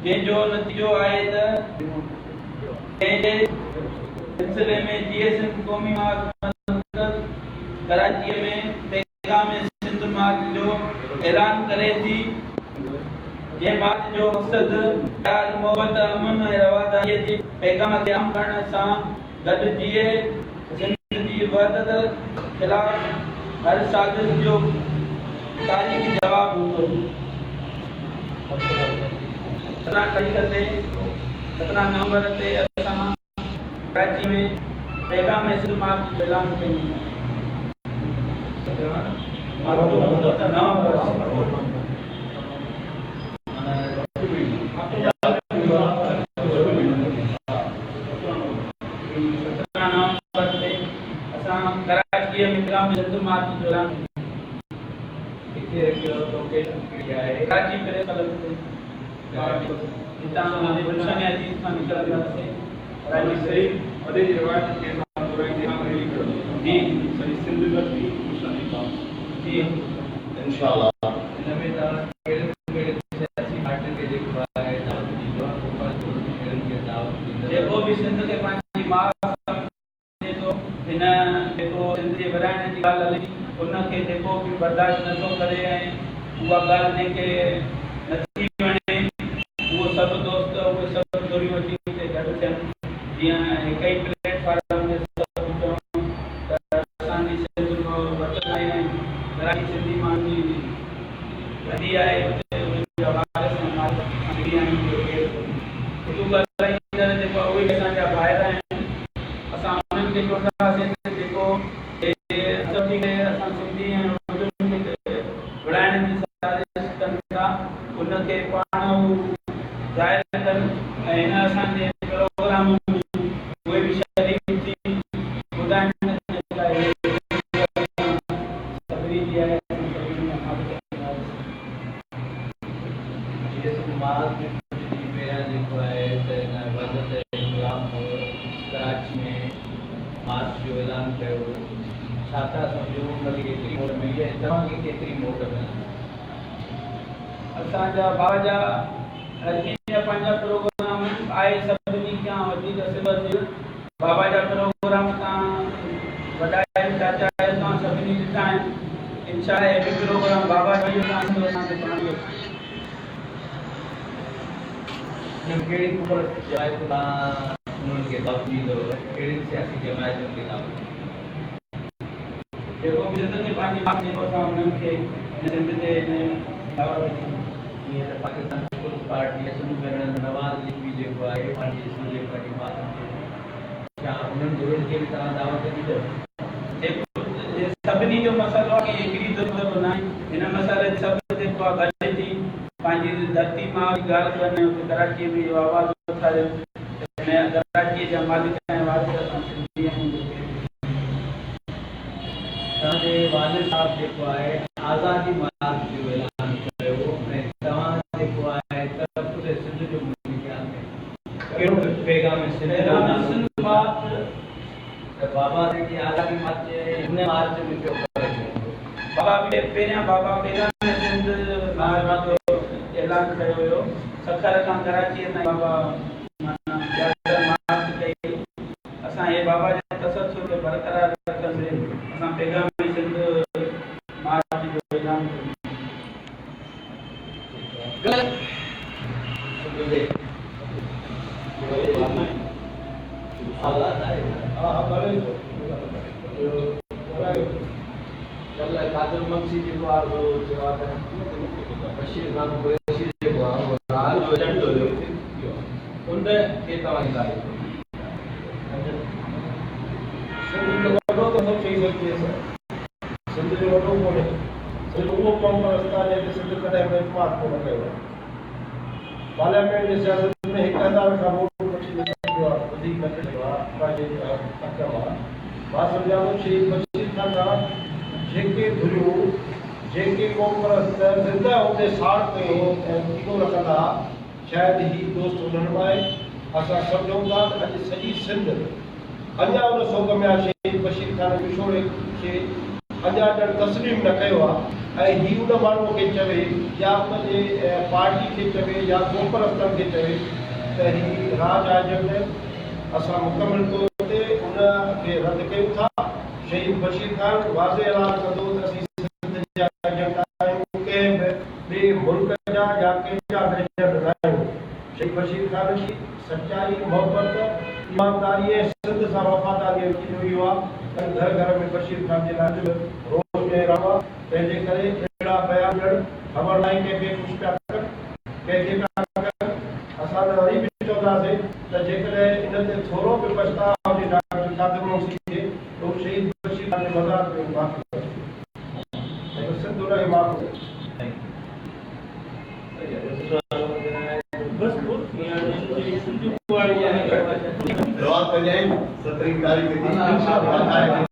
जंहिंजो नतीजो आहे त सिलसिले में GSM क़ौमी मार्च कराची में पैगाम सिंध मार्च जो ऐलान करे थी। जंहिं मार्च जो मक़सद प्यार मोहब्बत अमन ऐं रवादारीअ जे पैगाम खे आम करण सां गॾिजी सिंध जी वहदत ख़िलाफ़ हर साज़िश जो तारीख़ी जवाब हूंदो। 17 नवंबर ते असां कराची में पैगाम सिंध मार्च जो ऐलान कयूं। कराची में पैगाम सिंध मार्च जो ऐलान कराची प्रेस क्लब से बर्दाश्त नथो करे ऐं उहा ॻाल्हि जेके नथी वणे उहो सभु दोस्त उहे सभु जोड़ियूं वठी हुते गॾु थियनि। जीअं हिक ई प्लेटफॉर्म ते सभु चवनि त असांजी सिंध वतन आहे ऐं कराची सिंधी माण्हुनि जी वॾी आहे, उते उन्हनि जा वारिस ऐं मालिक ॻाल्हाईंदड़ जेको उहे असांजा ॿाहिरि आहिनि। असां उन्हनि खे चवंदासीं जेको असां सिंधी ऐं उनखे पाण ज़ाहिर कनि ऐं हिन असांजे प्रोग्राम में उहे बि शरीक थी ॿुधाइनि सभिनी जी आहे। कराची में मार्च जो ऐलान कयो, छा था सम्झो केतिरी मोट मिली आहे, तव्हांखे केतिरी मोट मिली? असांजा बाबा जा पंहिंजा प्रोग्राम आहे, सभिनी खां वधीक सिबत बाबा जा प्रोग्राम तव्हां वॾा आहियो, चाचा आहियो, तव्हां सभिनी ॾिठा आहिनि। इंशाअल्लाह हे बि प्रोग्राम बाबा जो असांखे पाणी कहिड़ी ख़बर आहे उन्हनि खे दावत ॾींदो, कहिड़ी सियासी जमायतुनि खे दावत जेको बि ज़िंदगी पंहिंजी बात जेको असां उन्हनि खे सिंध जे दावत ॾींदी पाकिस्तान पीपल्स पार्टी नवाज़ लीग जेको आहे पंहिंजी सिंधी पार्टी छा उन्हनि ज़रूरत खे बि तव्हां दावत ॾींदो? सभिनी जो मसइलो आहे की हिकिड़ी ज़रूरत न आहे। हिन मसइले ते सभु जेको आहे गॾु थी पंहिंजी धरती मां ॻाल्हि कनि, कराची में इहो आवाज़ उथारियो। कराची जा मालिक ऐं वारिस असां सिंधी आहियूं। तव्हांजे वालिद साहब जेको आहे आज़ादी मार्च जो ऐलान कयो ऐं तव्हां जेको आहे पूरे सिंध जो कहिड़ो पैगाम सिंध मार्च त बाबा जेकी आज़ादी मार्च हिन मार्च में पियो करे बाबा पहिरियां बाबा पैगाम सिंध मार्च जो ऐलान कयो हुयो। सखर खां कराची ताईं बाबा मार्च कई। असां हे बाबा जे तसलसल खे बरक़रार रखंदे असां पैगाम सिंध मार्च जो ऐलान कयो। कादर मक्सी जेको आहे बशीर खान कुरैशी जेको आहे हाल जो एजेंट हुयो उन खे तव्हां ॻाल्हायो। सिंध जो वॾो त सभु चई सघिजे सिंध जो वॾो कोन्हे, सिर्फ़ु उहो क़ौम रस्ता आहे कि सिंध कॾहिं बि इतमाद कोन कयो आहे। पार्लियामेंट जे सियासत में 1000 खां वोट वठी सघियो आहे, वधीक न कयो आहे। सम्झां शहीद बशीर खान सां जेके धुरियूं जेके कॉन्फ्रेंस ज़िंदा हूंदे साथ कयूं ऐं कीको रखंदा शायदि ही दोस्त उन्हनि मां आहे। असां सम्झूं था त अॼु सॼी सिंध अञा उन सोग में आहे शहीद बशीर खान विछोड़े खे अञा ॼण तस्लीम न कयो आहे ऐं ही उन माण्हूअ खे चवे या उनजे पार्टी खे चवे या कॉन्फ्रेंस खे चवे त ही राज आहे जंग असां मुकमल तौर ते उन खे रद्द कयूं था। शहीद बशीर खान वाज़े ऐलान कंदो त असीं सिंध जा एजेंट आहियूं कंहिं बि ॿिए मुल्क जा या कंहिंजा एजेंट न आहियूं। शहीद बशीर खान जी सच्चाई मोहबत ईमानदारी ऐं सिंध सां वफ़ादारी इहो आहे त घर घर में बशीर खान जे लाइ रोज़ में रहा पंहिंजे करे अहिड़ा बयान ॾियणु ख़बर न आहे कंहिंखे कुझु पिया कनि कंहिंखे पिया कनि। असां त वरी बि चवंदासीं त जेकॾहिं इन ते थोरो बि पछतावा हुजे डॉक्टर कादिर मोहसी खे त हू शहीद बशीर खान जे मज़ार में माफ़ी करे ऐं सिंध उन खे माफ़ करे। जवाब कजाएं 17 तारीख की